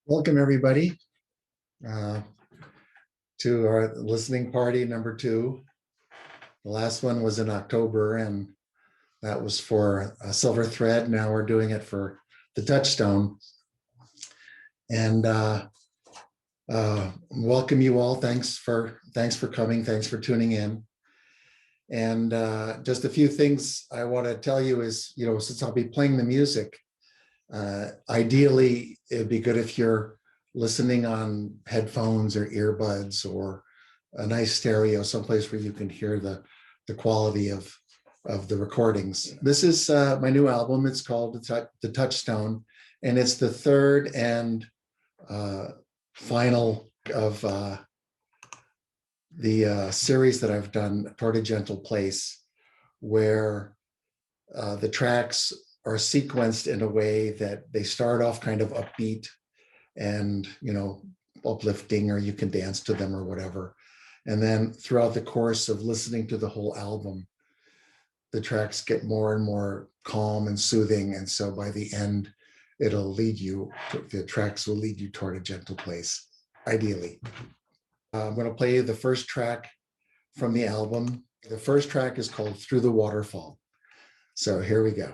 Welcome, everybody, uh, to our listening party number 2. The last one was in October, and that was for Silver Thread. Now we're doing it for the Touchstone. And welcome you all. Thanks for coming. Thanks for tuning in. And just a few things I want to tell you is, since I'll be playing the music, ideally, it'd be good if you're listening on headphones or earbuds or a nice stereo, someplace where you can hear the quality of the recordings. This is my new album. It's called The Touchstone, and it's the third and final of the series that I've done, Toward a Gentle Place, where the tracks are sequenced in a way that they start off kind of upbeat and, uplifting, or you can dance to them or whatever. And then throughout the course of listening to the whole album, the tracks get more and more calm and soothing. And so by the end, the tracks will lead you toward a gentle place, ideally. I'm going to play you the first track from the album. The first track is called Through the Waterfall. So here we go.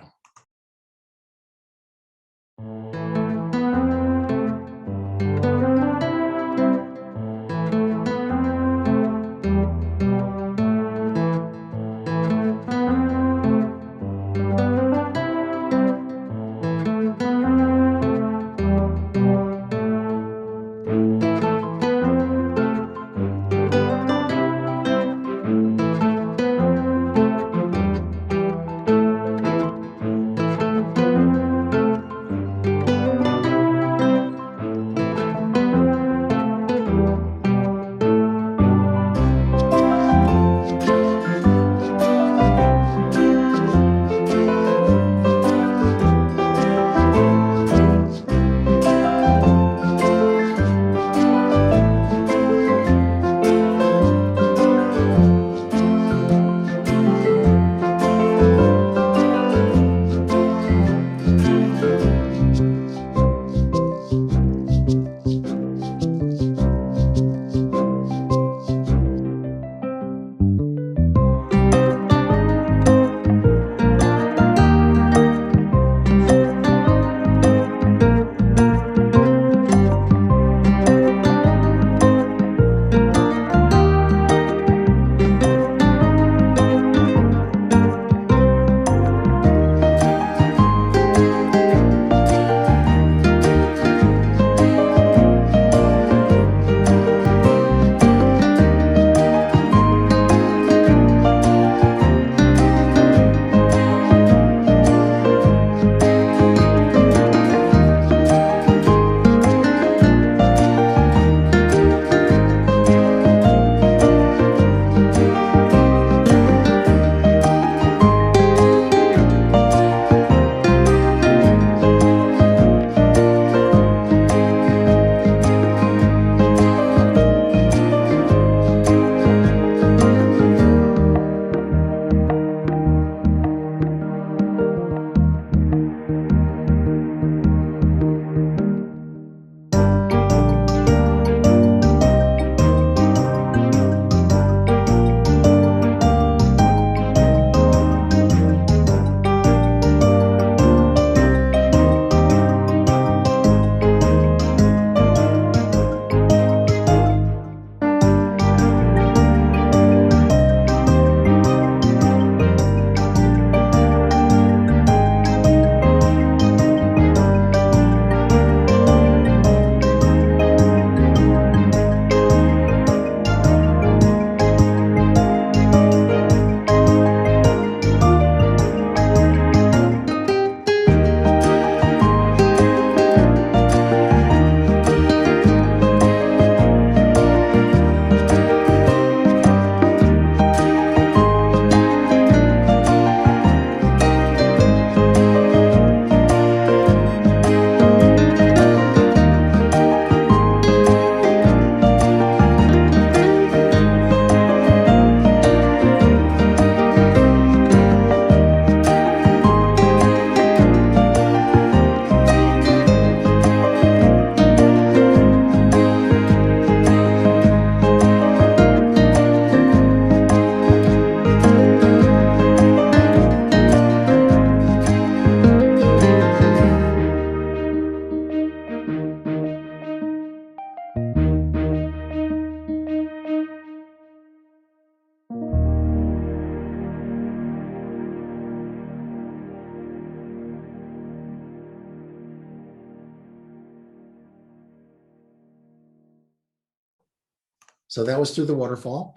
So that was Through the Waterfall.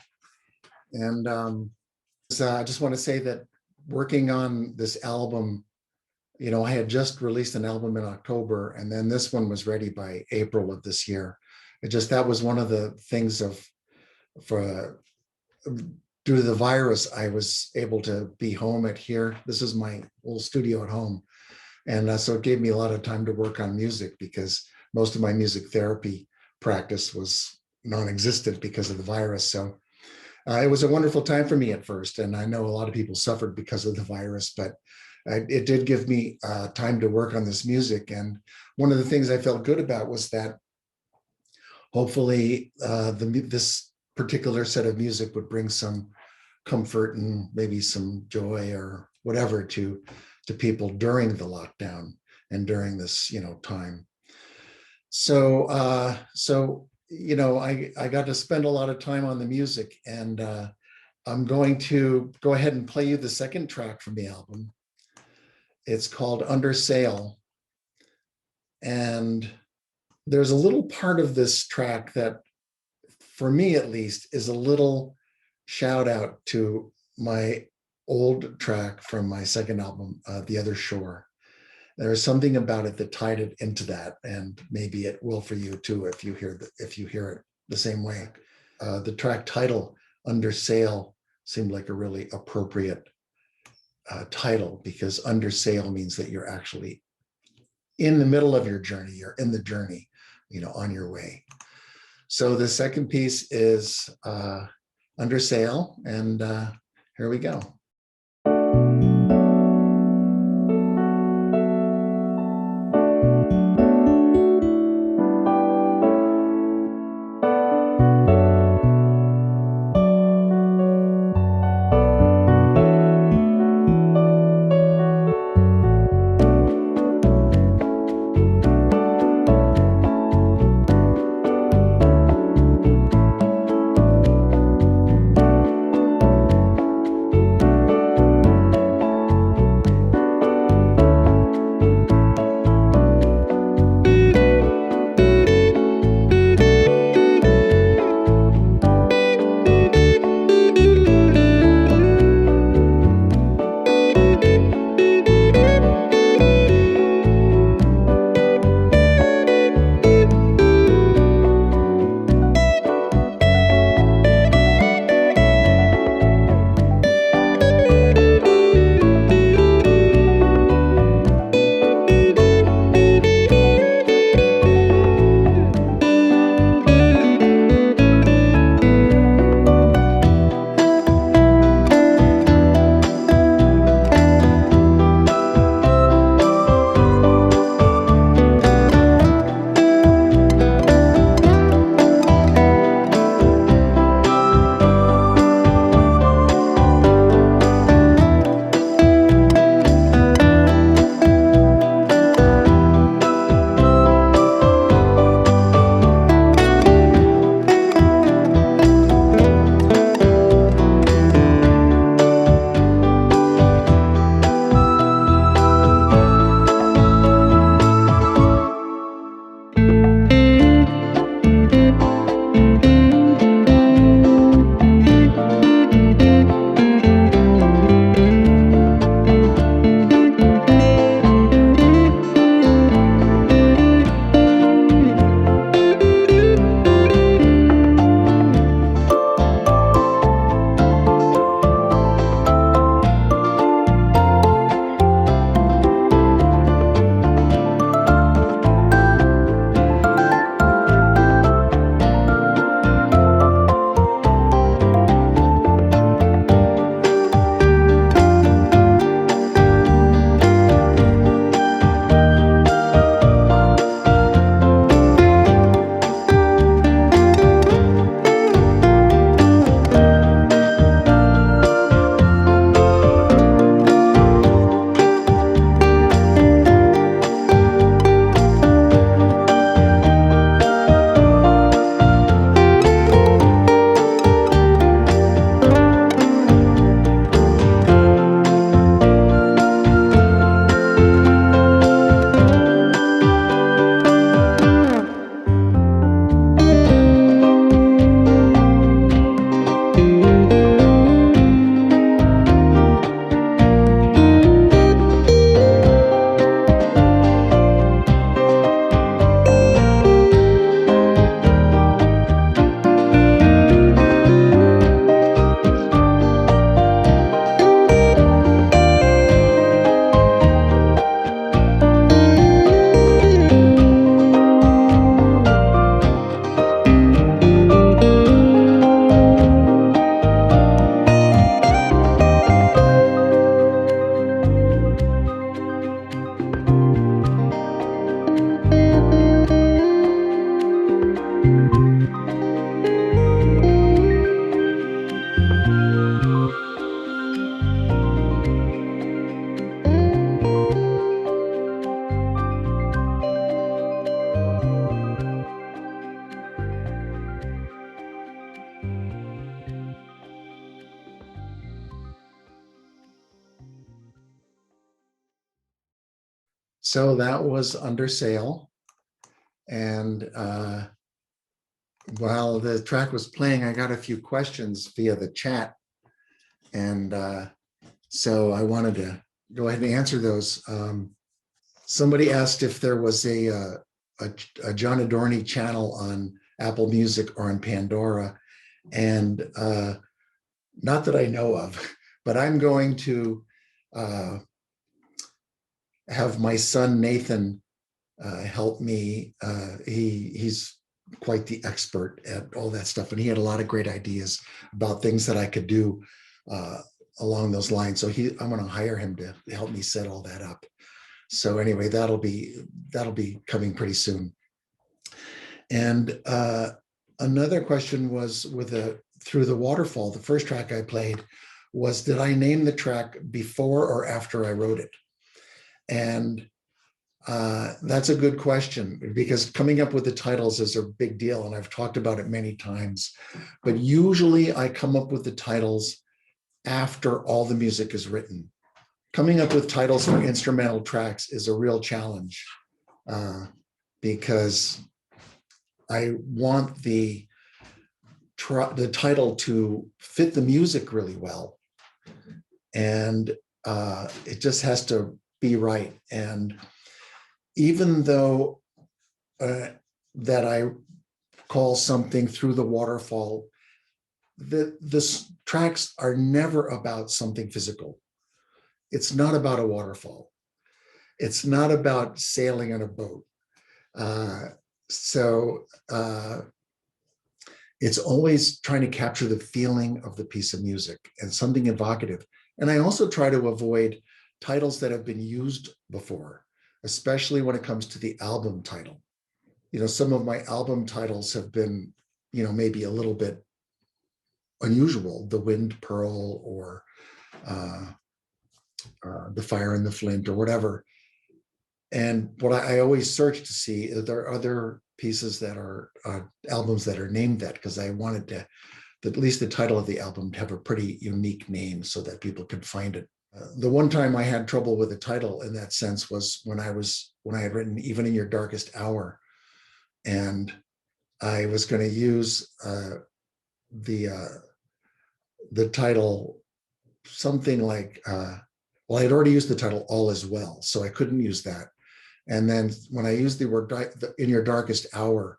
And so I just want to say that working on this album, I had just released an album in October, and then this one was ready by April of this year. That was one of the things for due to the virus, I was able to be home at here. This is my little studio at home. And so it gave me a lot of time to work on music, because most of my music therapy practice was non-existent because of the virus. So it was a wonderful time for me at first. And I know a lot of people suffered because of the virus, but it did give me time to work on this music. And one of the things I felt good about was that hopefully this particular set of music would bring some comfort and maybe some joy or whatever to people during the lockdown and during this time. So I got to spend a lot of time on the music, and I'm going to go ahead and play you the second track from the album. It's called Under Sail, and there's a little part of this track that, for me at least, is a little shout out to my old track from my second album, The Other Shore. There is something about it that tied it into that, and maybe it will for you too if you hear it the same way. The track title, Under Sail, seemed like a really appropriate title, because under sail means that you're actually in the middle of your journey. You're in the journey, on your way. So the second piece is Under Sail, and here we go. So that was Under Sail. And while the track was playing, I got a few questions via the chat. And so I wanted to go ahead and answer those. Somebody asked if there was a John Adorney channel on Apple Music or on Pandora. And not that I know of, but I'm going to have my son Nathan help me. He's quite the expert at all that stuff, and he had a lot of great ideas about things that I could do along those lines. So I'm going to hire him to help me set all that up. So anyway, that'll be coming pretty soon. And another question was Through the Waterfall, the first track I played was, did I name the track before or after I wrote it? And that's a good question, because coming up with the titles is a big deal, and I've talked about it many times. But usually I come up with the titles after all the music is written. Coming up with titles for instrumental tracks is a real challenge because I want the title to fit the music really well, and it just has to be right. And even though that I call something Through the Waterfall, the tracks are never about something physical. It's not about a waterfall. It's not about sailing on a boat. It's always trying to capture the feeling of the piece of music and something evocative. And I also try to avoid titles that have been used before, especially when it comes to the album title. You know, some of my album titles have been, maybe a little bit unusual, The Wind Pearl, or The Fire and the Flint, or whatever. And what I always search to see if there are other pieces that are albums that are named that, because I wanted to, at least the title of the album, to have a pretty unique name so that people could find it. The one time I had trouble with the title in that sense was when I had written Even in Your Darkest Hour, and I was going to use the title something like, well, I had already used the title All Is Well, so I couldn't use that. And then when I used the word In Your Darkest Hour,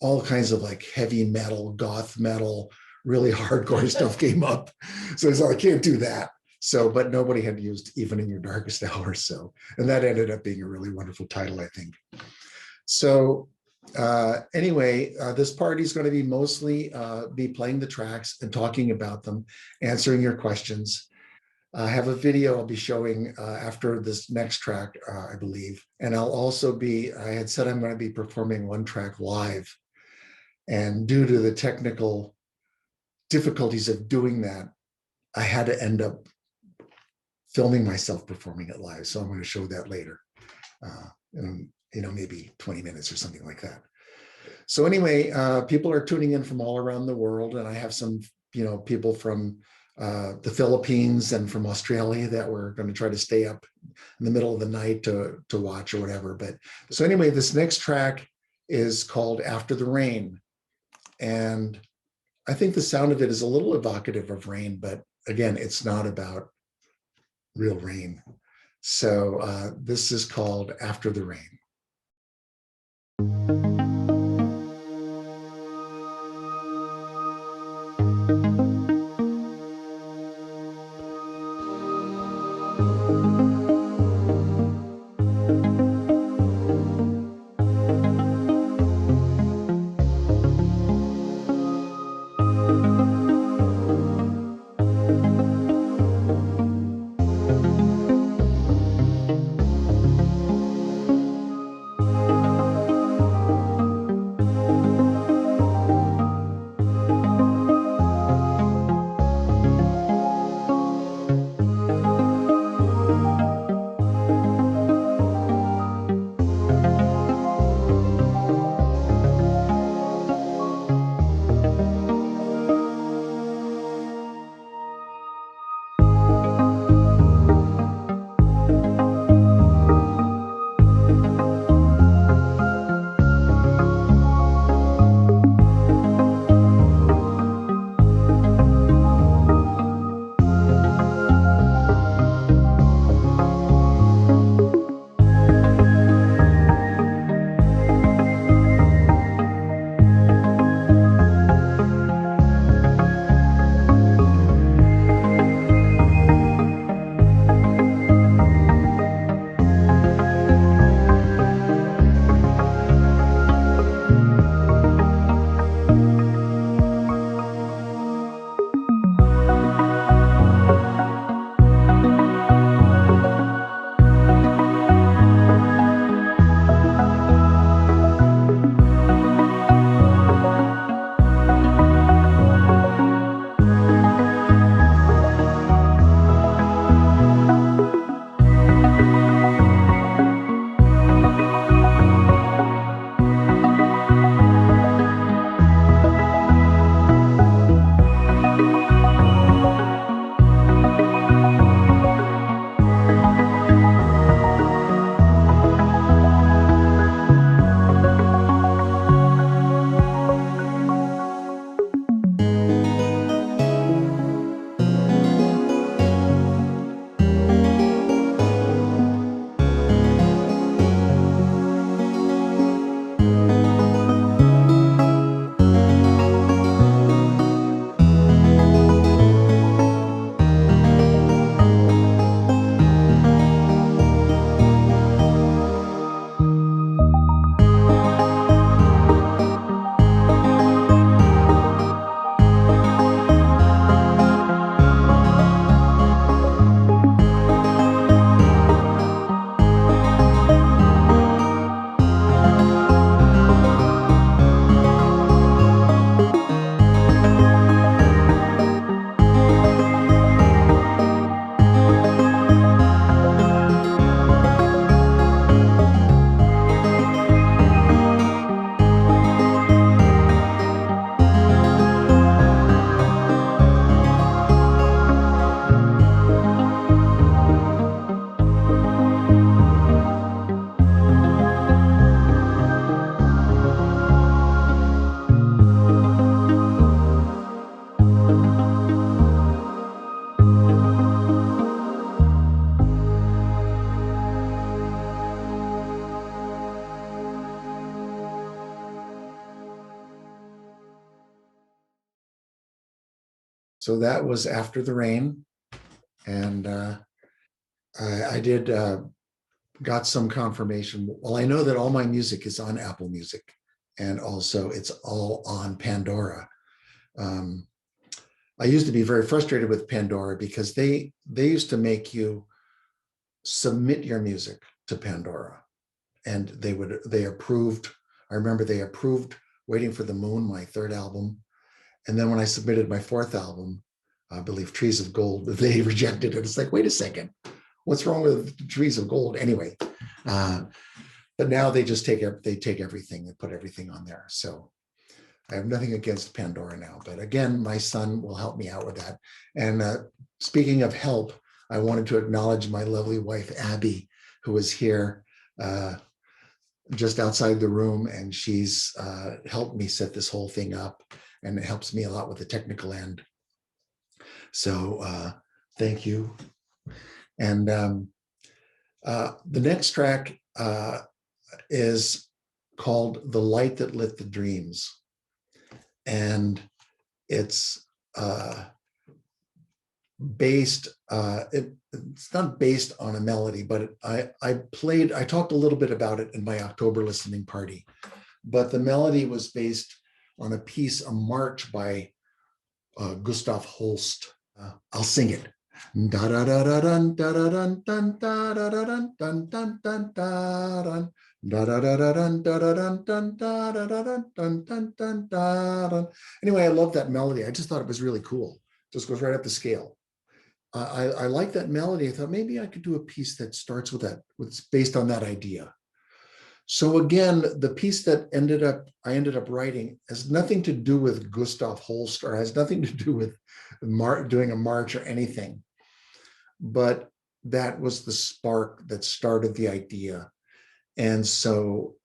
all kinds of like heavy metal, goth metal, really hardcore stuff came up. So I was like, I can't do that. So, but nobody had used Even in Your Darkest Hour. So, and that ended up being a really wonderful title, I think. So anyway, this party is going to be mostly be playing the tracks and talking about them, answering your questions. I have a video I'll be showing after this next track, I believe. And I'll also I had said I'm going to be performing one track live. And due to the technical difficulties of doing that, I had to end up filming myself performing it live. So I'm going to show that later, in maybe 20 minutes or something like that. So anyway, people are tuning in from all around the world. And I have some, people from the Philippines and from Australia that we're going to try to stay up in the middle of the night to watch or whatever. But so anyway, this next track is called After the Rain. And I think the sound of it is a little evocative of rain, but again, it's not about real rain. So this is called After the Rain. So that was After the Rain. And I did got some confirmation. Well, I know that all my music is on Apple Music, and also it's all on Pandora. Um, I used to be very frustrated with Pandora because they used to make you submit your music to Pandora, and they approved. I remember they approved Waiting for the Moon, my third album, and then when I submitted my fourth album, I believe Trees of Gold, they rejected it. It's like, wait a second, what's wrong with Trees of Gold anyway? But now they just take everything and put everything on there. So I have nothing against Pandora now, but again, my son will help me out with that. And speaking of help, I wanted to acknowledge my lovely wife, Abby, who was here just outside the room, and she's helped me set this whole thing up, and it helps me a lot with the technical end. So thank you. And the next track is called The Light That Lit the Dreams. And it's based, it's not based on a melody, but I talked a little bit about it in my October listening party, but the melody was based on a piece, a march by Gustav Holst. I'll sing it. Da da da da dun da da dun dun da da da dun dun dun dun da dun da da da da dun da da dun dun da da da dun dun dun dun da dun. Anyway, I love that melody. I just thought it was really cool. Just goes right up the scale. I like that melody. I thought maybe I could do a piece that starts with that, it's based on that idea. So again, the piece that I ended up writing has nothing to do with Gustav Holst, or has nothing to do with doing a march or anything. But that was the spark that started the idea. And so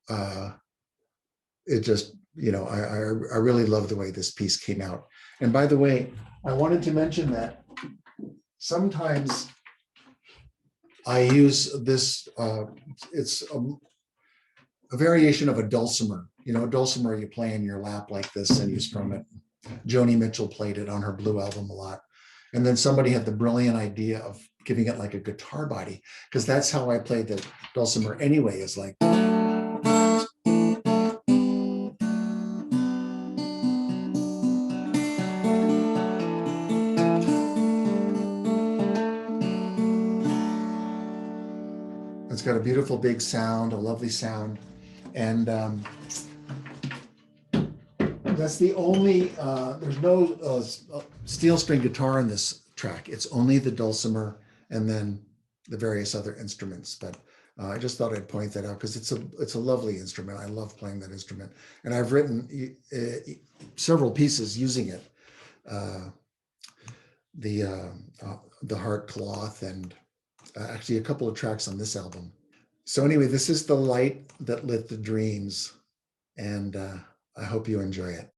it just, I really love the way this piece came out. And by the way, I wanted to mention that sometimes I use this, it's a variation of a dulcimer. A dulcimer you play in your lap like this and you strum it. Joni Mitchell played it on her Blue album a lot. And then somebody had the brilliant idea of giving it like a guitar body, because that's how I played the dulcimer anyway, is like. It's got a beautiful big sound, a lovely sound. And that's the only, there's no steel string guitar in this track. It's only the dulcimer and then the various other instruments. But I just thought I'd point that out because it's a lovely instrument. I love playing that instrument. And I've written several pieces using it. The Heart Cloth, and actually a couple of tracks on this album. So anyway, this is The Light That Lit the Dreams, and I hope you enjoy it.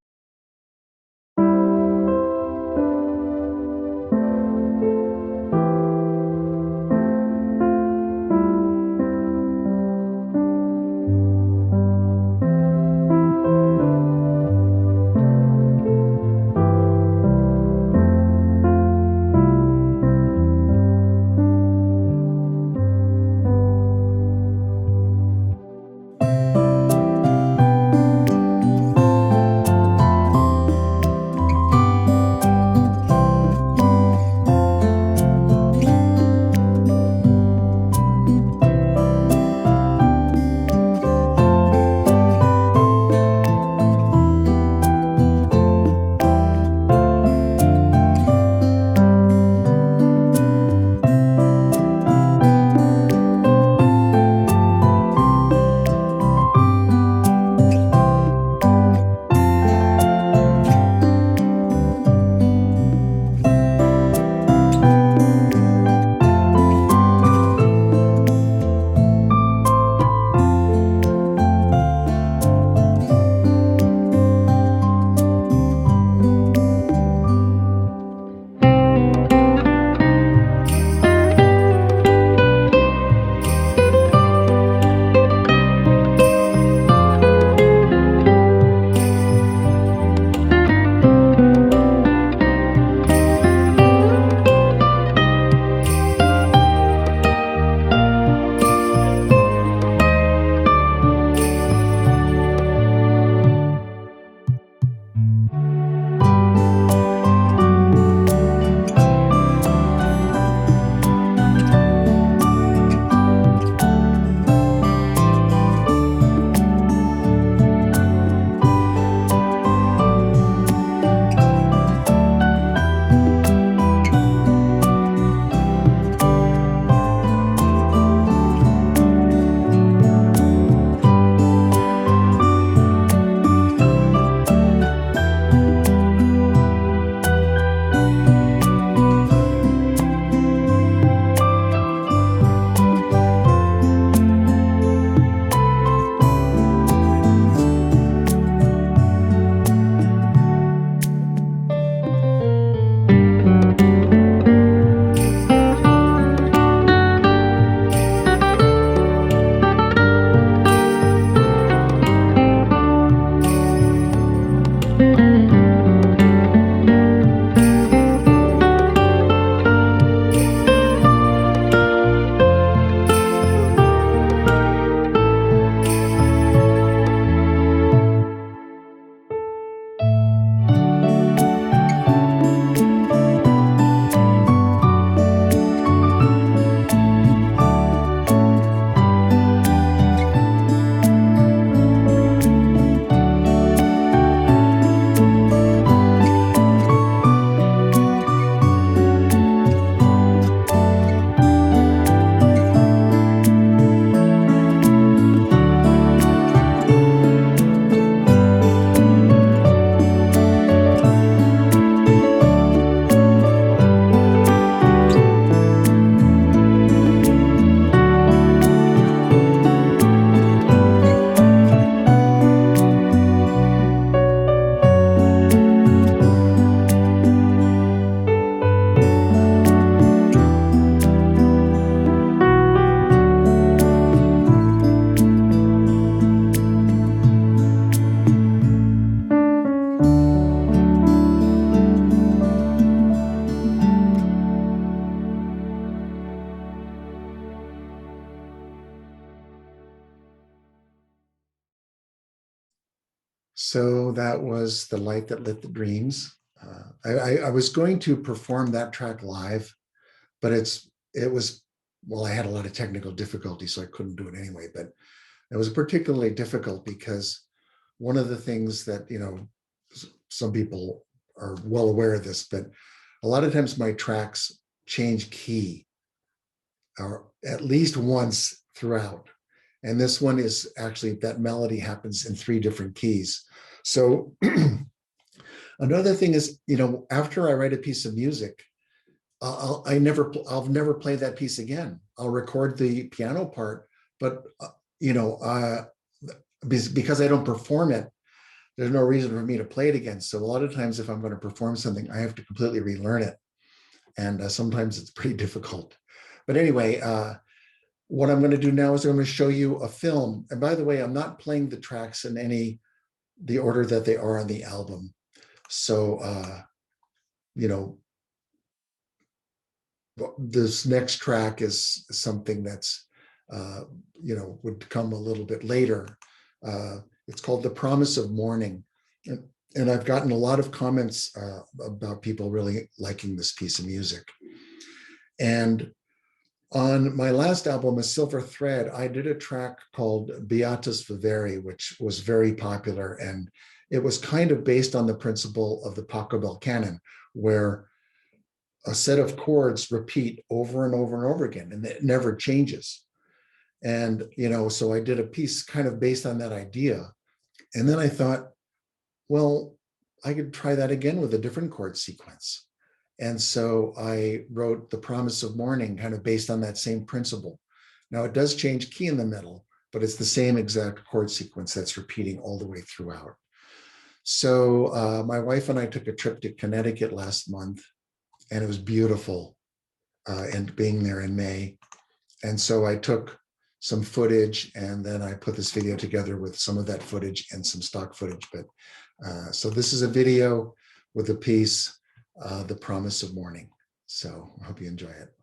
So that was The Light That Lit the Dreams. I was going to perform that track live, but it was, well, I had a lot of technical difficulty, so I couldn't do it anyway. But it was particularly difficult because one of the things that, some people are well aware of this, but a lot of times my tracks change key, or at least once throughout. And this one is actually, that melody happens in 3 different keys. So another thing is, after I write a piece of music, I'll never play that piece again. I'll record the piano part, but because I don't perform it, there's no reason for me to play it again. So a lot of times, if I'm going to perform something, I have to completely relearn it, and sometimes it's pretty difficult. But anyway, what I'm going to do now is I'm going to show you a film. And by the way, I'm not playing the tracks in the order that they are on the album. So, this next track is something that's, would come a little bit later. It's called The Promise of Morning. And I've gotten a lot of comments about people really liking this piece of music. And on my last album, A Silver Thread, I did a track called Beatus Vivere, which was very popular. And it was kind of based on the principle of the Pachelbel canon, where a set of chords repeat over and over and over again, and it never changes. And, so I did a piece kind of based on that idea. And then I thought, well, I could try that again with a different chord sequence. And so I wrote The Promise of Morning kind of based on that same principle. Now, it does change key in the middle, but it's the same exact chord sequence that's repeating all the way throughout. So my wife and I took a trip to Connecticut last month, and it was beautiful, and being there in May. And so I took some footage, and then I put this video together with some of that footage and some stock footage. But so this is a video with the piece, The Promise of Morning. So I hope you enjoy it.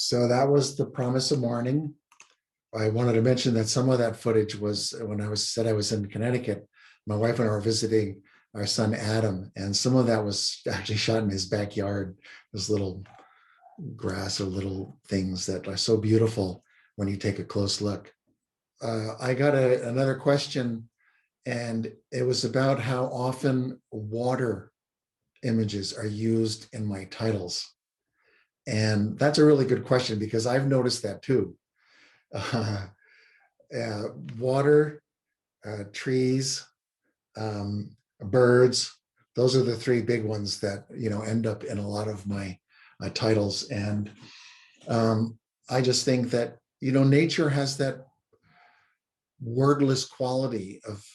So that was The Promise of Morning. I wanted to mention that some of that footage was when I was in Connecticut. My wife and I were visiting our son Adam, and some of that was actually shot in his backyard. Those little grass or little things that are so beautiful when you take a close look. I got another question, and it was about how often water images are used in my titles. And that's a really good question because I've noticed that too. Uh, Water, trees, birds. Those are the three big ones that end up in a lot of my titles. And I just think that nature has that wordless quality of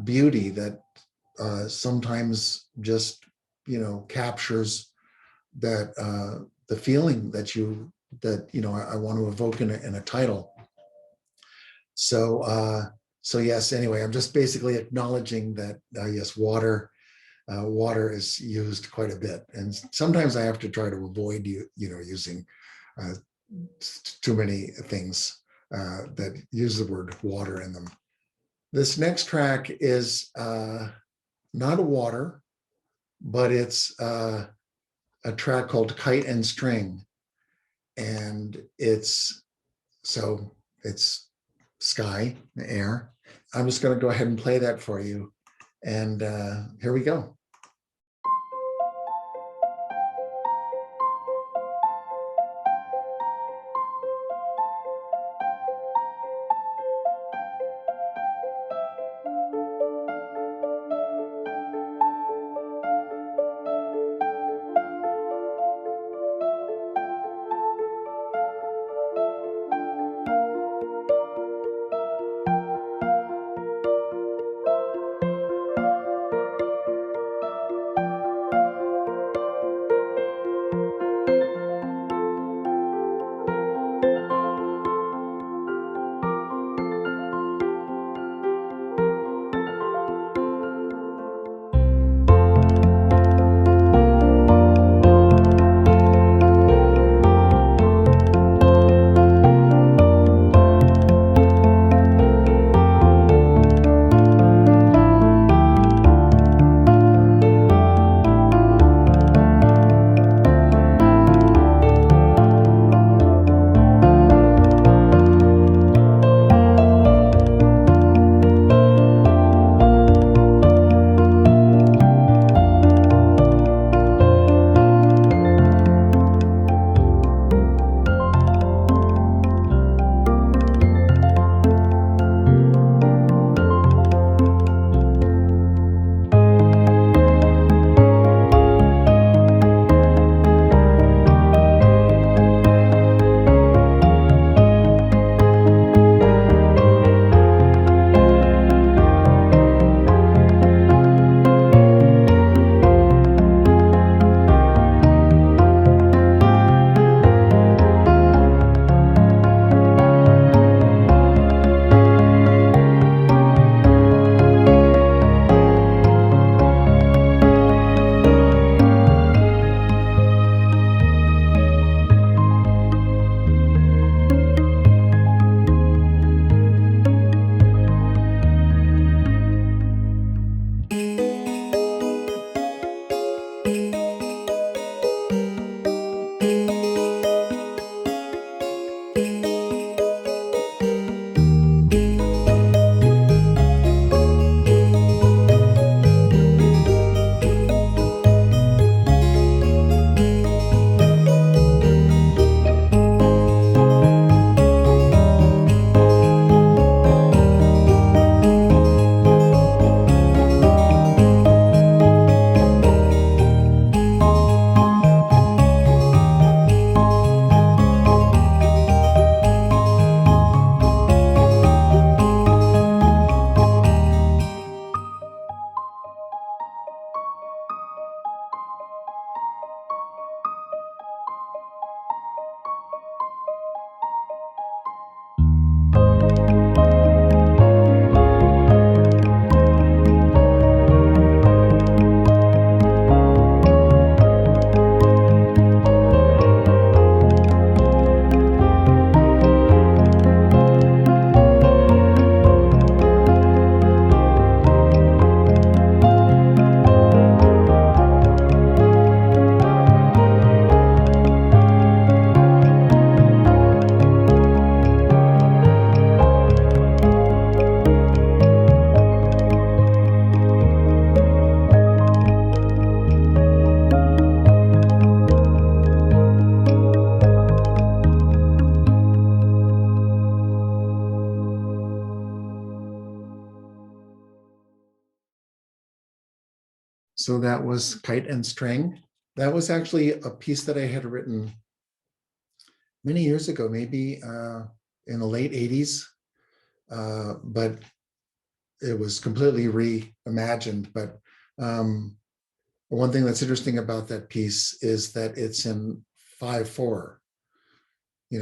beauty that sometimes just captures that the feeling that I want to evoke in a title. So yes, anyway, I'm just basically acknowledging that yes, water is used quite a bit, and sometimes I have to try to avoid using uh, too many things that use the word water in them. This next track is not a water, but it's a track called Kite and String. And it's sky, air. I'm just going to go ahead and play that for you. And here we go. So that was Kite and String. That was actually a piece that I had written many years ago, maybe in the late 80s, but it was completely reimagined. But one thing that's interesting about that piece is that it's in 5/4.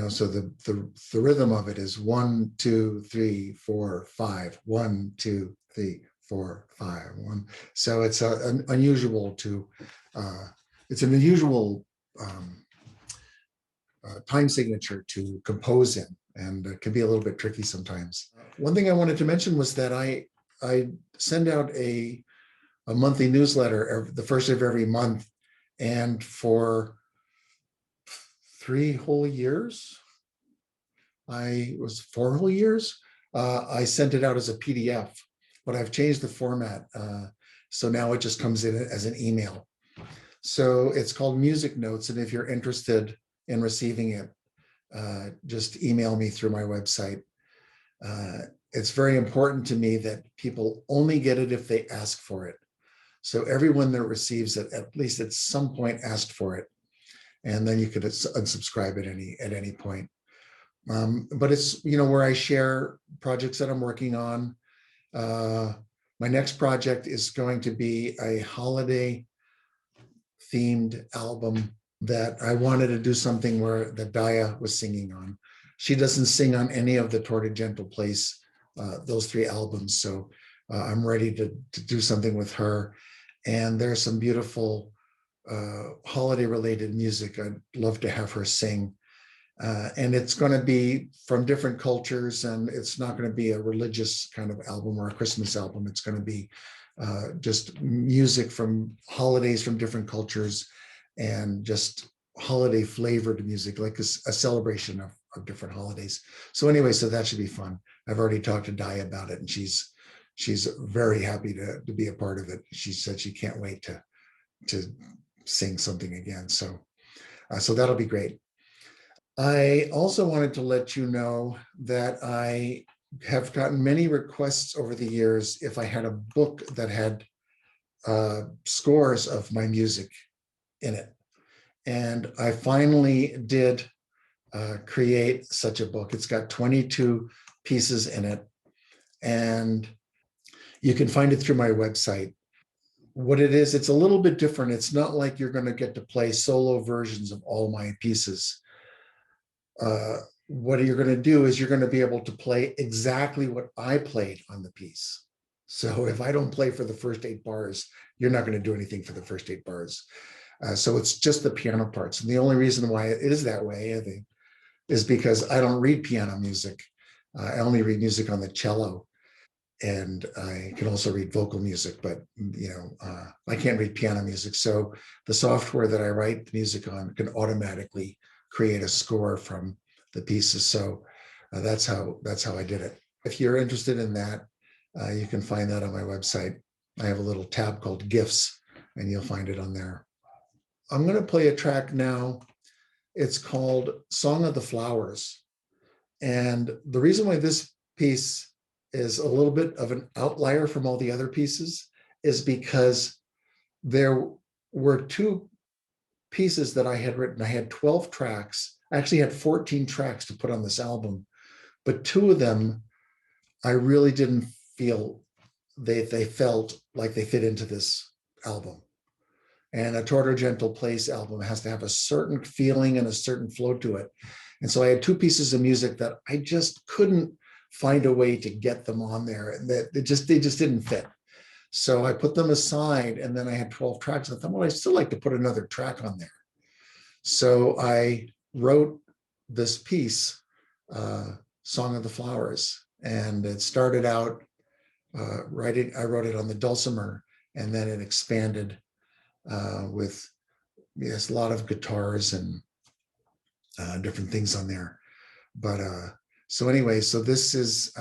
So the rhythm of it is 1, 2, 3, 4, 5, 1, 2, 3, 4, 5, 1. So it's unusual to it's an unusual um, time signature to compose in, and it can be a little bit tricky sometimes. One thing I wanted to mention was that I send out a monthly newsletter the first of every month, and for 3 whole years, I was 4 whole years. I sent it out as a PDF, but I've changed the format. So now it just comes in as an email. So it's called Music Notes. And if you're interested in receiving it, just email me through my website. It's very important to me that people only get it if they ask for it. So everyone that receives it, at least at some point, asked for it. And then you could unsubscribe at any point. But it's, where I share projects that I'm working on. My next project is going to be a holiday themed album that I wanted to do something where the Daya was singing on. She doesn't sing on any of the Toward a Gentle Place, those 3 albums. So I'm ready to do something with her. And there's some beautiful holiday related music I'd love to have her sing. And it's going to be from different cultures, and it's not going to be a religious kind of album or a Christmas album. It's going to be just music from holidays from different cultures, and just holiday flavored music, like a celebration of different holidays. So anyway, so that should be fun. I've already talked to Di about it, and she's very happy to be a part of it. She said she can't wait to sing something again. So that'll be great. I also wanted to let you know that I have gotten many requests over the years if I had a book that had scores of my music in it. And I finally did create such a book. It's got 22 pieces in it, and you can find it through my website. What it is, it's a little bit different. It's not like you're going to get to play solo versions of all my pieces. What you're going to do is you're going to be able to play exactly what I played on the piece. So if I don't play for the first 8 bars, you're not going to do anything for the first 8 bars. So it's just the piano parts. And the only reason why it is that way, I think, is because I don't read piano music. I only read music on the cello. And I can also read vocal music, but I can't read piano music. So the software that I write the music on can automatically create a score from the pieces. So that's how I did it. If you're interested in that, you can find that on my website. I have a little tab called Gifts, and you'll find it on there. I'm going to play a track now. It's called Song of the Flowers. And the reason why this piece is a little bit of an outlier from all the other pieces is because there were 2 pieces that I had written. I had 12 tracks. I actually had 14 tracks to put on this album, but 2 of them I really didn't feel they felt like they fit into this album. And a Toward a Gentle Place album has to have a certain feeling and a certain flow to it. And so I had 2 pieces of music that I just couldn't find a way to get them on there. That they just didn't fit. So I put them aside, and then I had 12 tracks. I thought, well, I'd still like to put another track on there. So I wrote this piece, Song of the Flowers, and it started out I wrote it on the dulcimer, and then it expanded with a lot of guitars and different things on there. But so anyway, so this is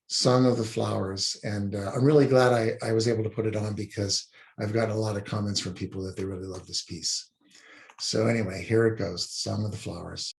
Song of the Flowers, and I'm really glad I was able to put it on, because I've gotten a lot of comments from people that they really love this piece. So anyway, here it goes, Song of the Flowers.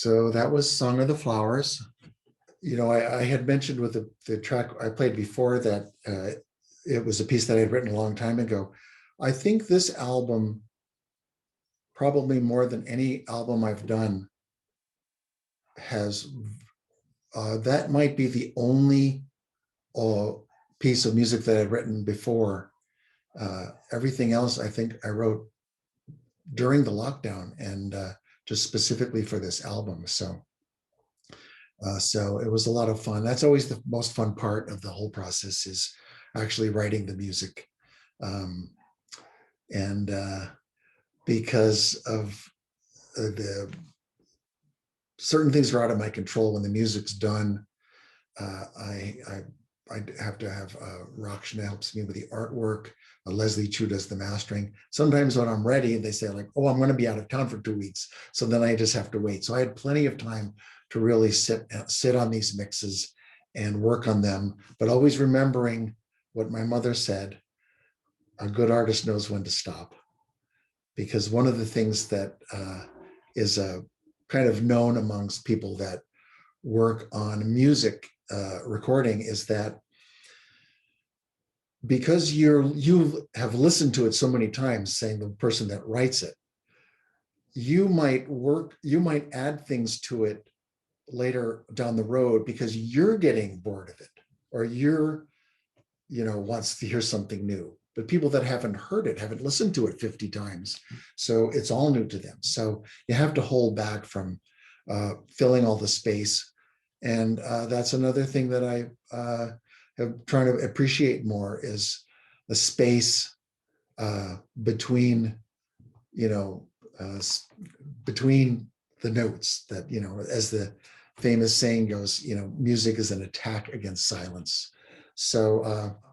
So that was Song of the Flowers. I had mentioned with the track I played before that it was a piece that I had written a long time ago. I think this album, probably more than any album I've done, has that might be the only uh, piece of music that I'd written before. Everything else I think I wrote during the lockdown and just specifically for this album. So it was a lot of fun. That's always the most fun part of the whole process, is actually writing the music. Um, and because of the certain things are out of my control, when the music's done, I have to have Rakshna helps me with the artwork. Leslie Chu does the mastering. Sometimes when I'm ready, they say like, "Oh, I'm going to be out of town for 2 weeks," so then I just have to wait. So I had plenty of time to really sit on these mixes and work on them, but always remembering what my mother said: a good artist knows when to stop. Because one of the things that is kind of known amongst people that work on music recording is that because you have listened to it so many times, saying the person that writes it, you might add things to it later down the road because you're getting bored of it, or wants to hear something new. But people that haven't heard it haven't listened to it 50 times. So it's all new to them. So you have to hold back from filling all the space. And that's another thing that I have trying to appreciate more, is the space between, you know, uh, between the notes, that, as the famous saying goes, music is an attack against silence. So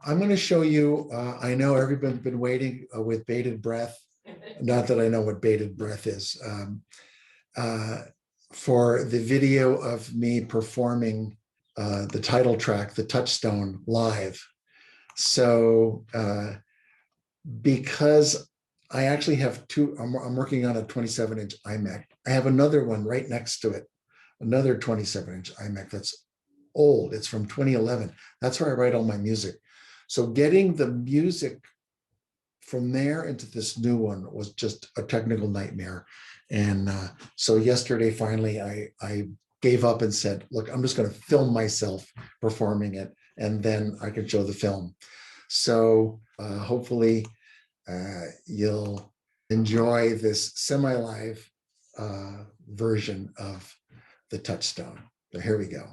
I'm going to show you, I know everybody's been waiting with bated breath. Not that I know what bated breath is. Uh, for the video of me performing the title track, The Touchstone, live. So because I actually have two, I'm working on a 27-inch iMac. I have another one right next to it, another 27-inch iMac that's old. It's from 2011. That's where I write all my music. So getting the music from there into this new one was just a technical nightmare. And so yesterday, finally, I gave up and said, look, I'm just going to film myself performing it, and then I can show the film. So hopefully you'll enjoy this semi-live version of The Touchstone. So here we go.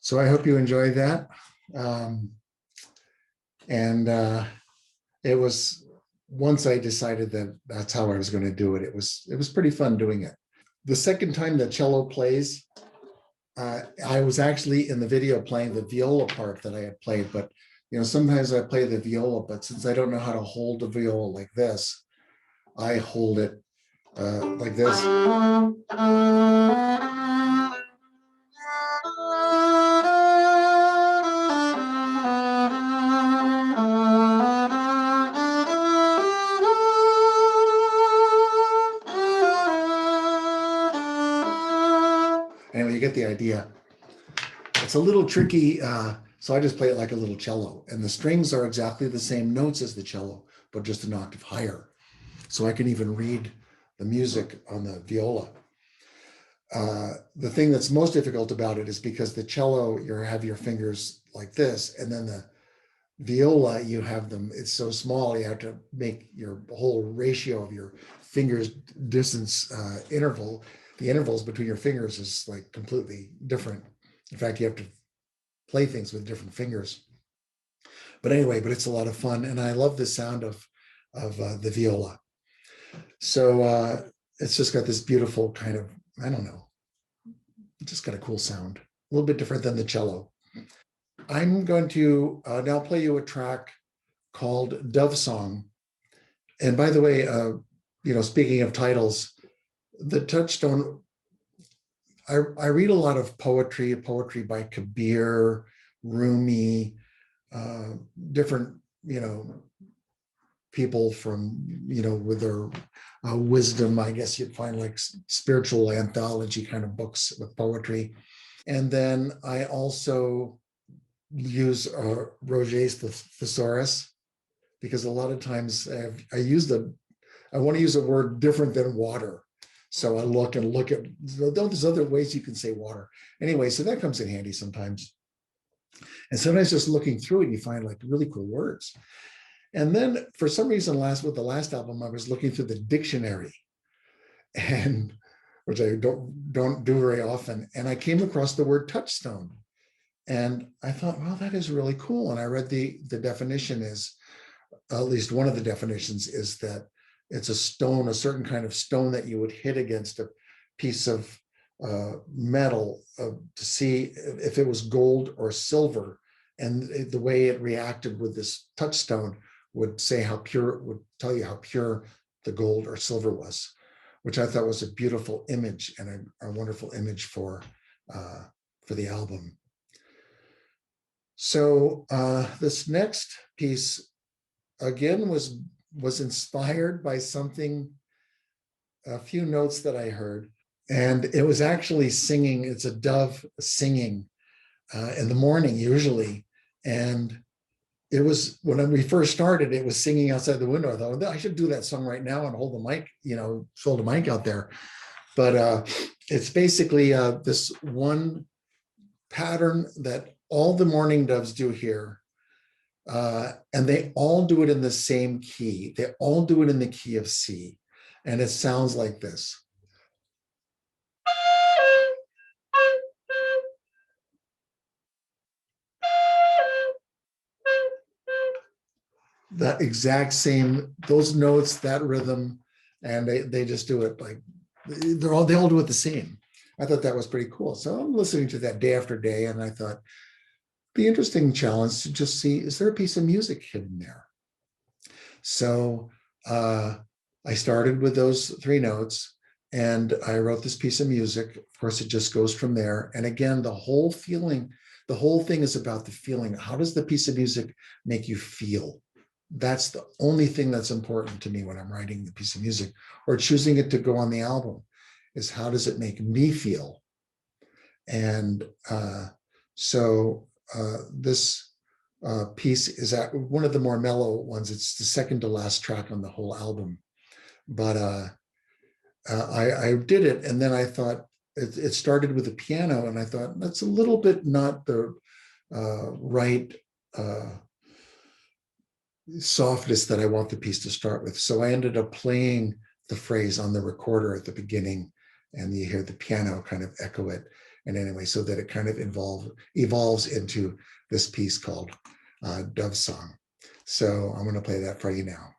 So I hope you enjoyed that. Um, and it was, once I decided that that's how I was going to do it, it was pretty fun doing it. The second time that cello plays, I was actually in the video playing the viola part that I had played, but sometimes I play the viola, but since I don't know how to hold the viola like this, I hold it like this. Anyway, you get the idea. It's a little tricky, so I just play it like a little cello, and the strings are exactly the same notes as the cello, but just an octave higher. So I can even read the music on the viola. The thing that's most difficult about it is because the cello, you have your fingers like this, and then the viola, you have them, it's so small, you have to make your whole ratio of your fingers distance interval, the intervals between your fingers is like completely different. In fact, you have to play things with different fingers. But anyway, but it's a lot of fun, and I love the sound of the viola. So it's just got this beautiful kind of, I don't know, it just got a cool sound, a little bit different than the cello. I'm going to now play you a track called Dove Song. And by the way, speaking of titles, the Touchstone, I read a lot of poetry by Kabir, Rumi, different, people from, with their wisdom. I guess you'd find like spiritual anthology kind of books with poetry. And then I also use Roget's Thesaurus, because a lot of times I want to use a word different than water. So I look at, there's other ways you can say water. Anyway, so that comes in handy sometimes. And sometimes just looking through it, you find like really cool words. And then for some reason, with the last album, I was looking through the dictionary, and which I don't do very often. And I came across the word touchstone. And I thought, well, that is really cool. And I read the definition is, at least one of the definitions is that it's a stone, a certain kind of stone that you would hit against a piece of metal to see if it was gold or silver. And the way it reacted with this touchstone would say how pure, it would tell you how pure the gold or silver was, which I thought was a beautiful image and a wonderful image for the album. So this next piece again was inspired by something, a few notes that I heard, and it was actually singing. It's a dove singing in the morning usually, and it was when we first started. It was singing outside the window. I thought, I should do that song right now and hold the mic, hold the mic out there. But it's basically this one pattern that all the mourning doves do here. And they all do it in the same key. They all do it in the key of C. And it sounds like this. That exact same, those notes, that rhythm, and they just do it like, they all do it the same. I thought that was pretty cool. So I'm listening to that day after day, and I thought, the interesting challenge to just see, is there a piece of music hidden there? So I started with those three notes, and I wrote this piece of music. Of course, it just goes from there. And again, the whole thing is about the feeling. How does the piece of music make you feel? That's the only thing that's important to me when I'm writing the piece of music or choosing it to go on the album, is how does it make me feel? And so this piece is one of the more mellow ones. It's the second to last track on the whole album. But I did it, and then I thought it started with the piano, and I thought that's a little bit not the right softness that I want the piece to start with. So I ended up playing the phrase on the recorder at the beginning, and you hear the piano kind of echo it. And anyway, so that it kind of evolves into this piece called Dove Song. So I'm going to play that for you now.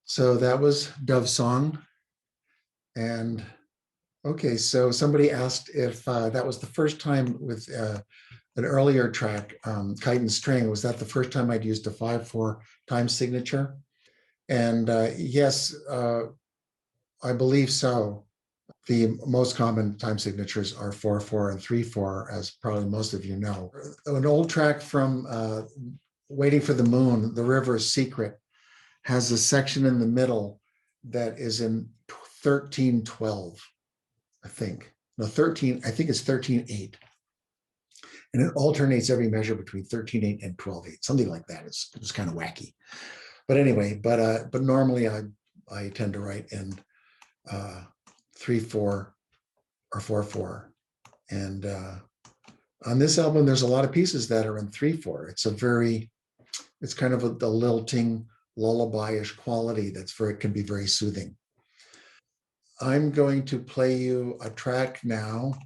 So that was Dove Song. And okay, so somebody asked if that was the first time with an earlier track, Kite and String. Was that the first time I'd used a 5/4 time signature? And yes, I believe so. The most common time signatures are 4/4 and 3/4, as probably most of you know. An old track from Waiting for the Moon, The River's Secret, has a section in the middle that is in 13/12, I think. No, 13, I think it's 13/8. And it alternates every measure between 13/8 and 12/8, something like that. It's kind of wacky. But anyway, but normally I tend to write in 3/4 or 4/4. And on this album, there's a lot of pieces that are in 3/4. It's kind of the lilting, lullaby-ish quality can be very soothing. I'm going to play you a track now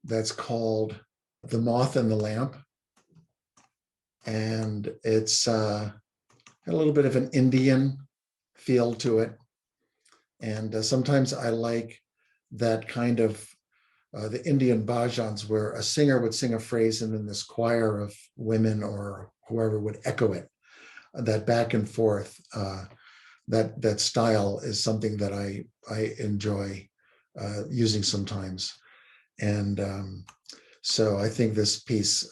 that's called The Moth and the Lamp. And it's got a little bit of an Indian feel to it. And sometimes I like that kind of the Indian bhajans, where a singer would sing a phrase and then this choir of women or whoever would echo it. That back and forth, that style is something that I enjoy using sometimes. And so I think this piece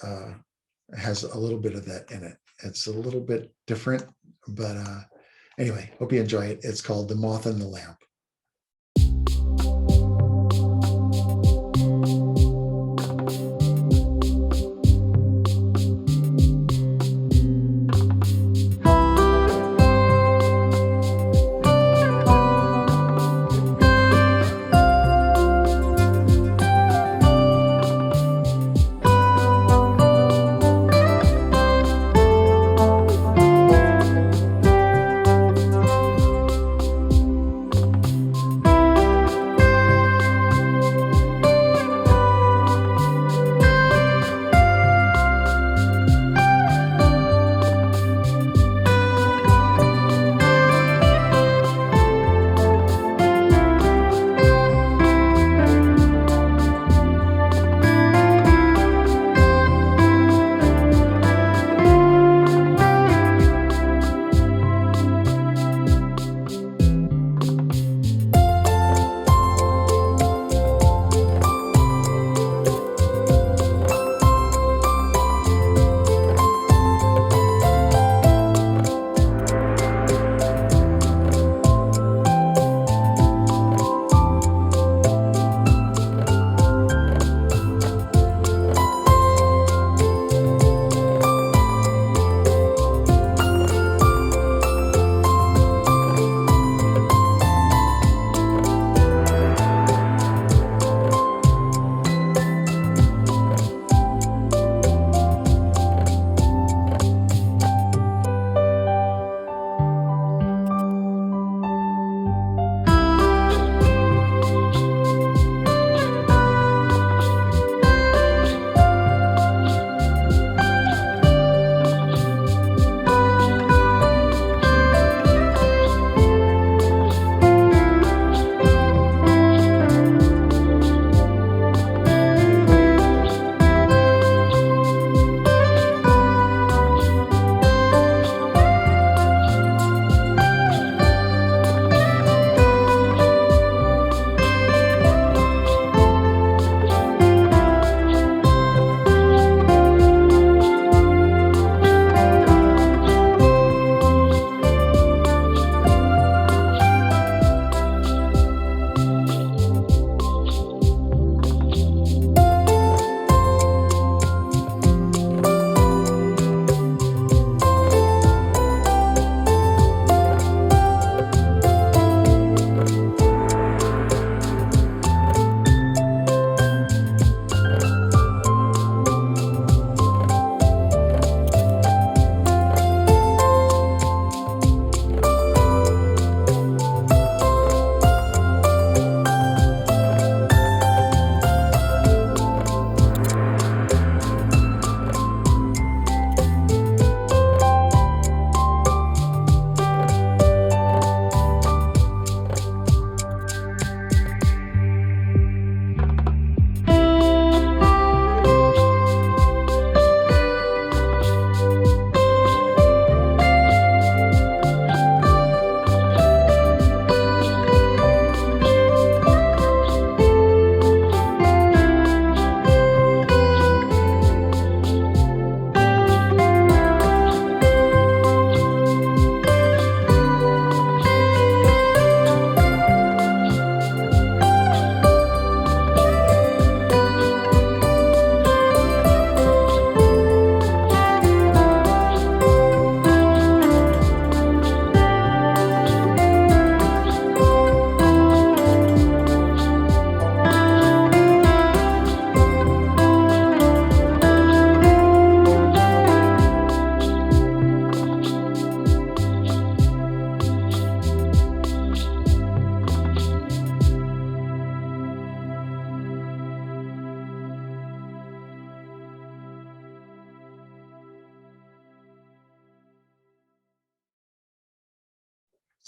has a little bit of that in it. It's a little bit different, but anyway, hope you enjoy it. It's called The Moth and the Lamp.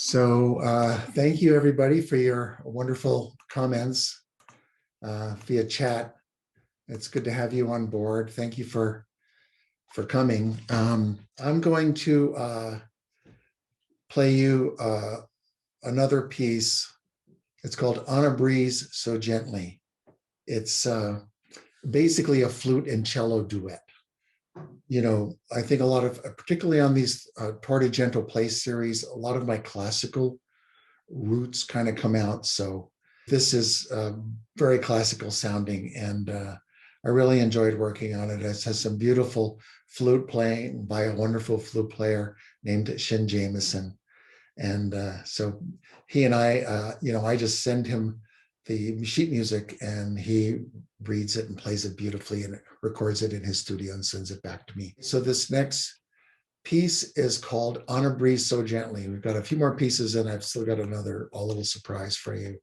So thank you everybody for your wonderful comments via chat. It's good to have you on board. Thank you for coming. I'm going to play you another piece. It's called On a Breeze So Gently. It's basically a flute and cello duet. You know, I think a lot of, particularly on these Toward a Gentle Place series, a lot of my classical roots kind of come out. So this is very classical sounding, and I really enjoyed working on it. It has some beautiful flute playing by a wonderful flute player named Shin Jameson. And so he and I, I just send him the sheet music and he reads it and plays it beautifully and records it in his studio and sends it back to me. So this next piece is called On a Breeze So Gently. We've got a few more pieces and I've still got a little surprise for you.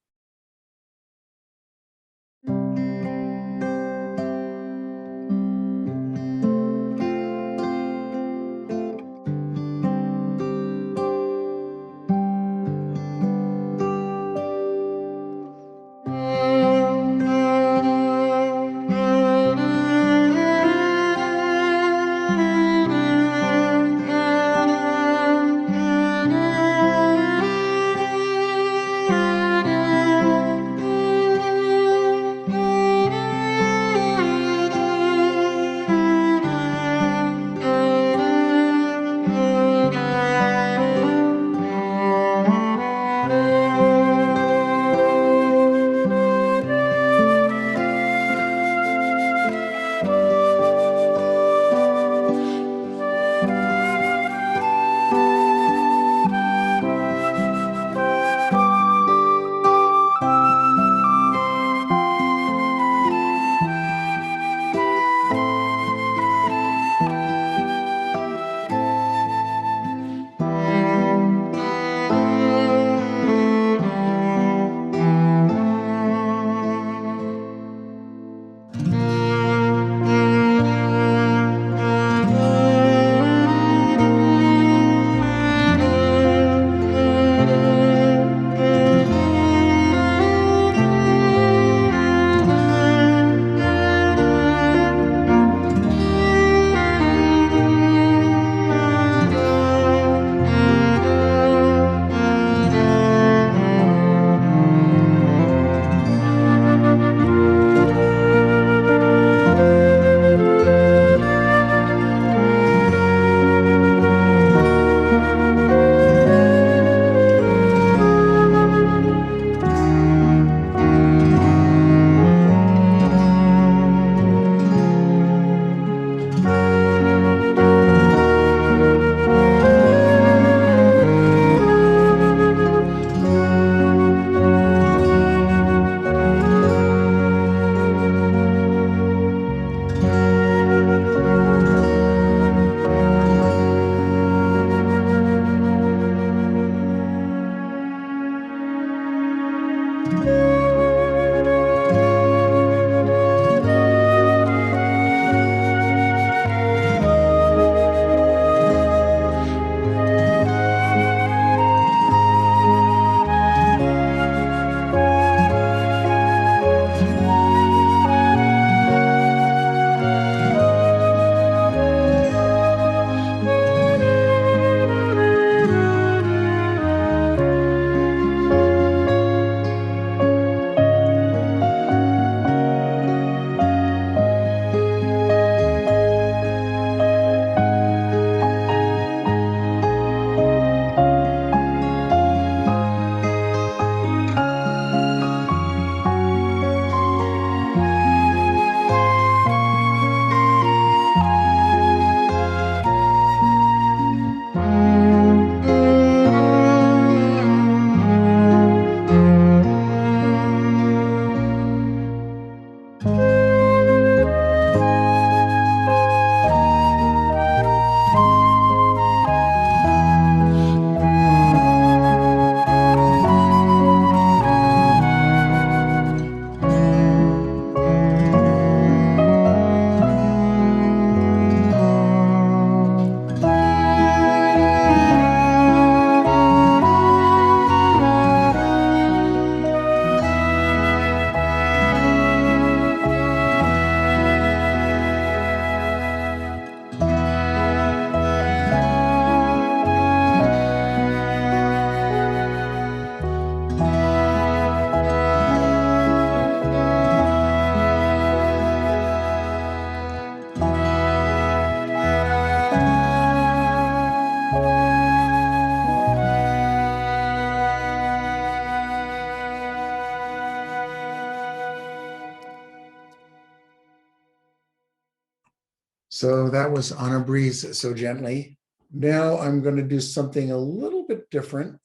So that was On a Breeze So Gently. Now I'm going to do something a little bit different.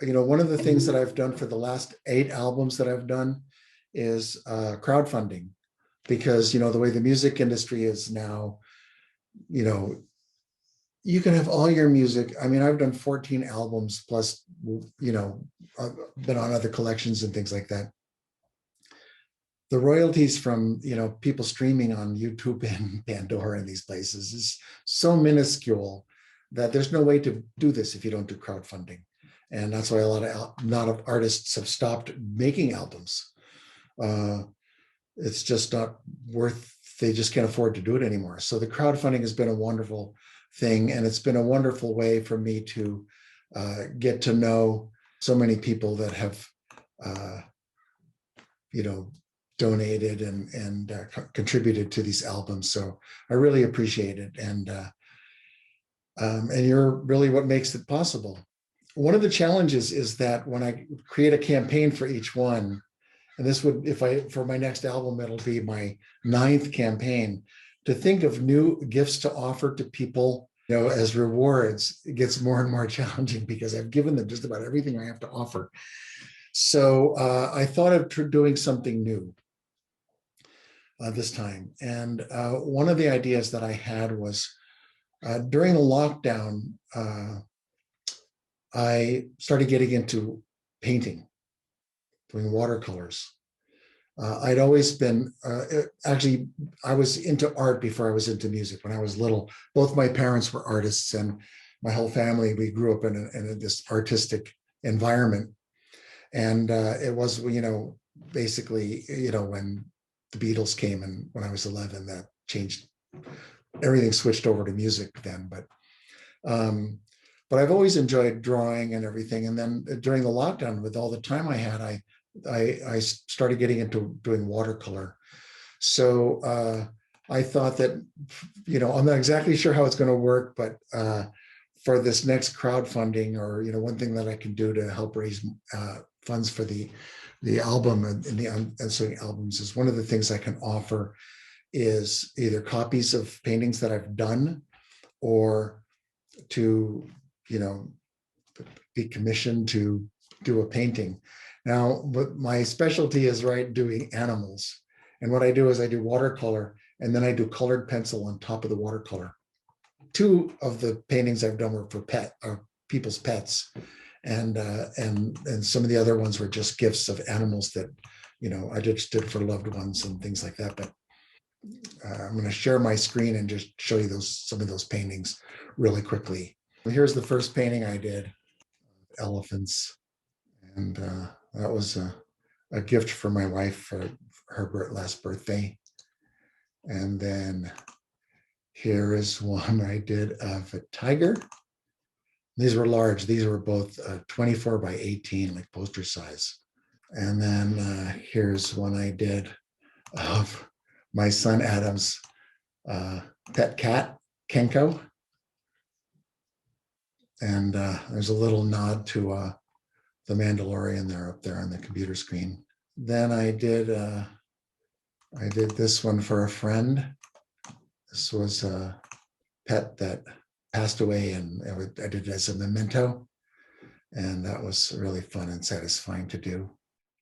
One of the things that I've done for the last 8 albums that I've done is crowdfunding, because, the way the music industry is now, you know, you can have all your music. I mean, I've done 14 albums plus, I've been on other collections and things like that. The royalties from, people streaming on YouTube and Pandora and these places is so minuscule that there's no way to do this if you don't do crowdfunding. And that's why a lot of artists have stopped making albums. It's just not worth, they just can't afford to do it anymore. So the crowdfunding has been a wonderful thing. And it's been a wonderful way for me to get to know so many people that have, donated and contributed to these albums. So I really appreciate it. And you're really what makes it possible. One of the challenges is that when I create a campaign for each one, and this would, for my next album, it'll be my 9th campaign, to think of new gifts to offer to people, as rewards, it gets more and more challenging because I've given them just about everything I have to offer. So I thought of doing something new this time. And one of the ideas that I had was during the lockdown, I started getting into painting, doing watercolors. I'd always been, actually, I was into art before I was into music. When I was little, both my parents were artists, and my whole family, we grew up in this artistic environment. And it was, basically, when the Beatles came, and when I was 11, that changed, everything switched over to music then. But I've always enjoyed drawing and everything. And then during the lockdown, with all the time I had, I started getting into doing watercolor. So I thought that, I'm not exactly sure how it's going to work, but for this next crowdfunding, or, one thing that I can do to help raise funds for the album and the Unsung albums, is one of the things I can offer is either copies of paintings that I've done, or to, be commissioned to do a painting. Now, but my specialty is doing animals. And what I do is I do watercolor, and then I do colored pencil on top of the watercolor. 2 of the paintings I've done were for people's pets. And some of the other ones were just gifts of animals that, I just did for loved ones and things like that. But I'm going to share my screen and just show you some of those paintings really quickly. Here's the first painting I did, elephants. And that was a gift for my wife for her last birthday. And then here is one I did of a tiger. These were large. These were both 24 by 18, like poster size. And then here's one I did of my son Adam's pet cat, Kenko. And there's a little nod to the Mandalorian there up there on the computer screen. Then I did this one for a friend. This was a pet that passed away, and I did it as a memento. And that was really fun and satisfying to do.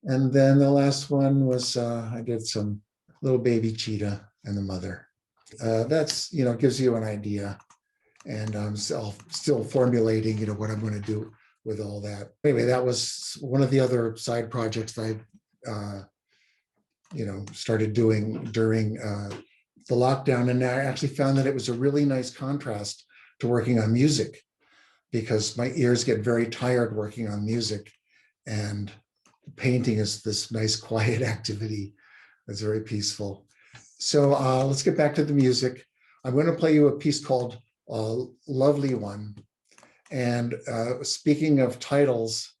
And then the last one was I did some little baby cheetah and the mother. That's, gives you an idea. And I'm still formulating, what I'm going to do with all that. Anyway, that was one of the other side projects that I, started doing during the lockdown. And I actually found that it was a really nice contrast to working on music, because my ears get very tired working on music, and painting is this nice quiet activity that's very peaceful. So let's get back to the music. I'm going to play you a piece called Lovely One. And speaking of titles,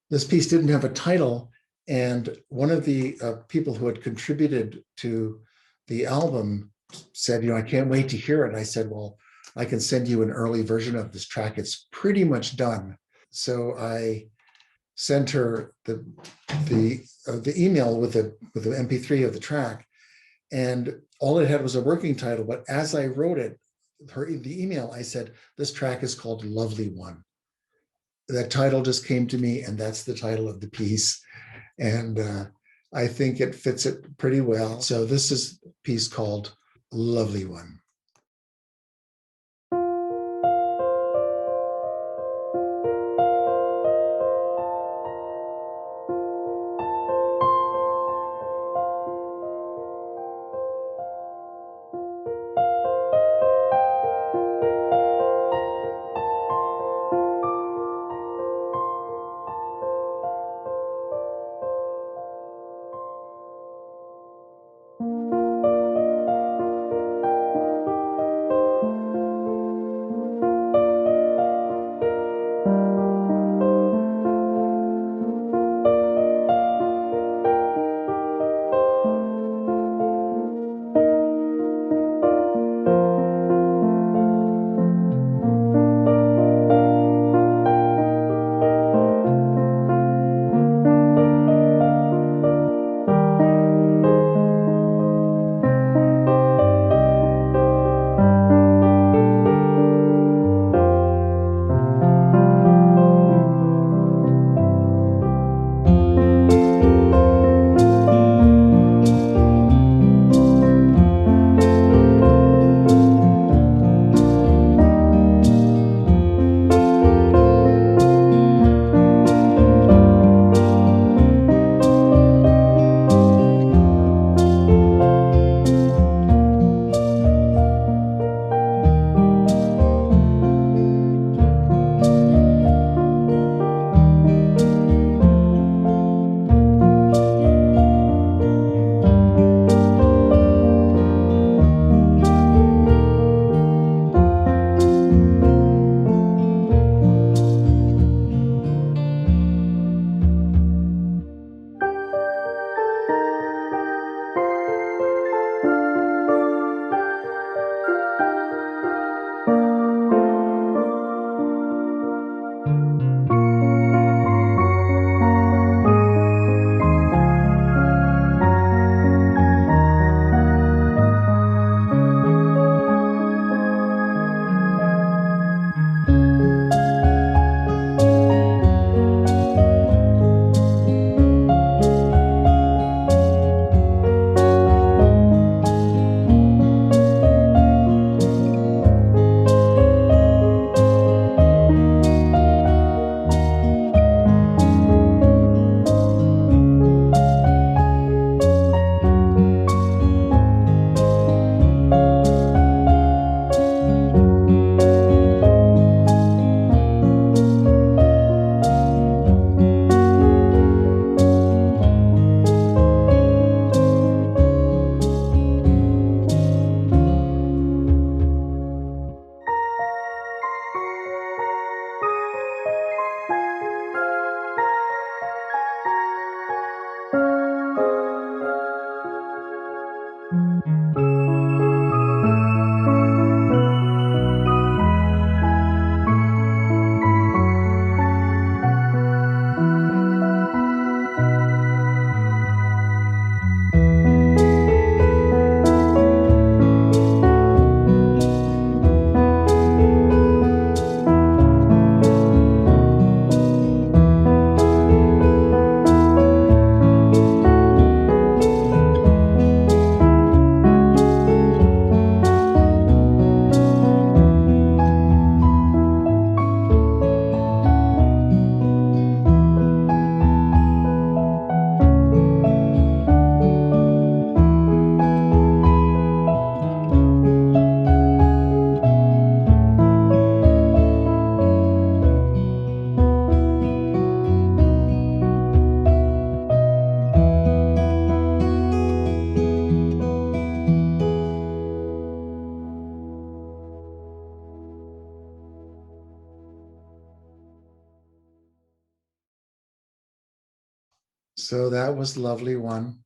this piece didn't have a title. And one of the people who had contributed to the album said, I can't wait to hear it. And I said, well, I can send you an early version of this track. It's pretty much done. So I sent her the email with the MP3 of the track. And all it had was a working title. But as I wrote it, the email, I said, this track is called Lovely One. That title just came to me, and that's the title of the piece. And I think it fits it pretty well. So this is a piece called Lovely One. So that was Lovely One.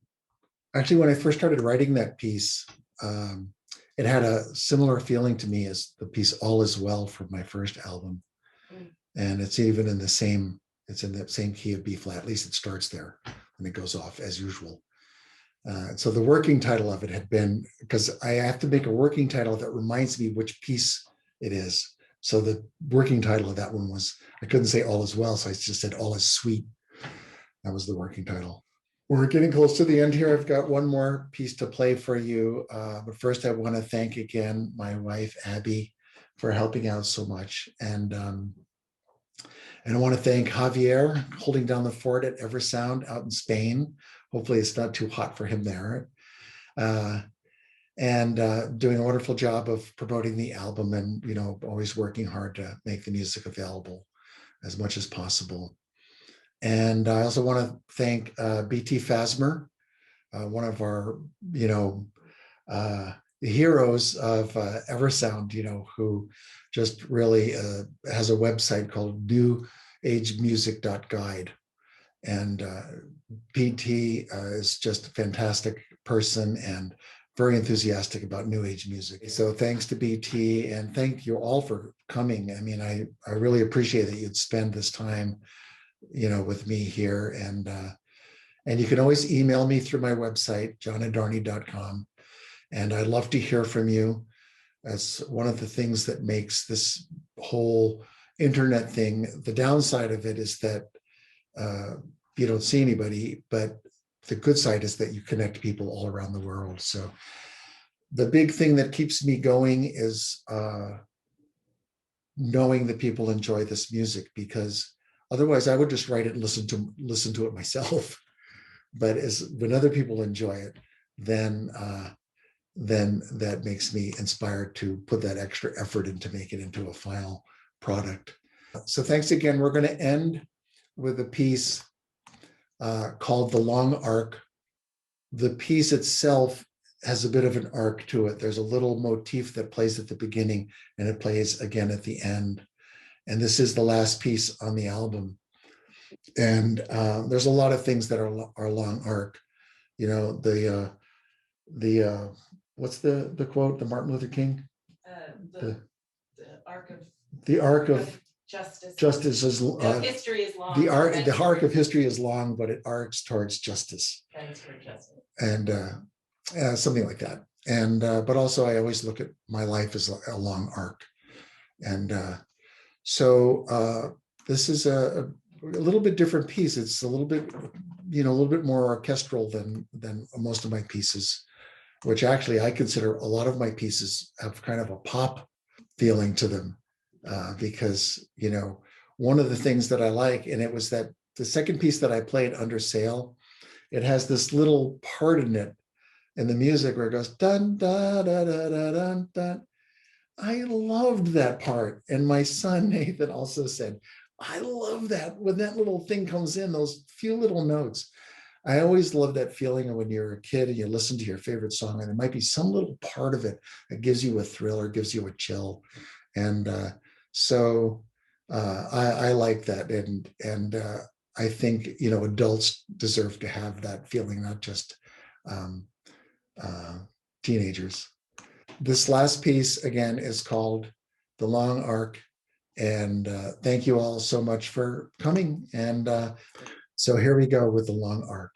Actually, when I first started writing that piece, it had a similar feeling to me as the piece All Is Well from my first album. And it's even in the same, it's in the same key of B flat, at least it starts there and it goes off as usual. So the working title of it had been, because I have to make a working title that reminds me which piece it is. So the working title of that one was, I couldn't say All Is Well, so I just said All Is Sweet. That was the working title. We're getting close to the end here. I've got one more piece to play for you. But first, I want to thank again my wife, Abby, for helping out so much. And I want to thank Javier holding down the fort at Eversound out in Spain. Hopefully it's not too hot for him there. And doing a wonderful job of promoting the album and, always working hard to make the music available as much as possible. And I also want to thank BT Phasmer, one of our, heroes of Eversound, who just really has a website called newagemusic.guide. And BT is just a fantastic person and very enthusiastic about new age music. So thanks to BT, and thank you all for coming. I mean, I really appreciate that you'd spend this time, with me here. And you can always email me through my website, johnadorney.com. And I'd love to hear from you. That's one of the things that makes this whole internet thing. The downside of it is that you don't see anybody, but the good side is that you connect people all around the world. So the big thing that keeps me going is knowing that people enjoy this music, because otherwise I would just write it and listen to it myself. But when other people enjoy it, then that makes me inspired to put that extra effort into make it into a final product. So thanks again. We're going to end with a piece called The Long Arc. The piece itself has a bit of an arc to it. There's a little motif that plays at the beginning and it plays again at the end. And this is the last piece on the album. And there's a lot of things that are long arc. What's the quote? The Martin Luther King. The arc of justice. Justice is history is long. The arc of history is long, but it arcs towards justice. Thanks for justice. And something like that. And but also, I always look at my life as a long arc. And so this is a little bit different piece. It's a little bit more orchestral than most of my pieces, which actually I consider a lot of my pieces have kind of a pop feeling to them, because, one of the things that I like, and it was that the second piece that I played, Under Sail, it has this little part in it in the music where it goes dun da da da da dun dun. I loved that part. And my son Nathan also said, I love that when that little thing comes in, those few little notes. I always love that feeling of when you're a kid and you listen to your favorite song and there might be some little part of it that gives you a thrill or gives you a chill. And so I like that. And I think, adults deserve to have that feeling, not just teenagers. This last piece, again, is called The Long Arc. And thank you all so much for coming. And so here we go with The Long Arc.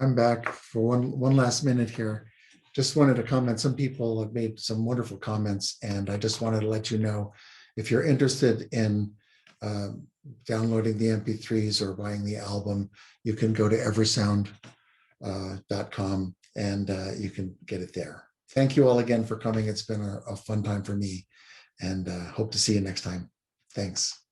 I'm back for one last minute here. Just wanted to comment. Some people have made some wonderful comments, and I just wanted to let you know, if you're interested in downloading the MP3s or buying the album, you can go to everysound.com and you can get it there. Thank you all again for coming. It's been a fun time for me, and hope to see you next time. Thanks.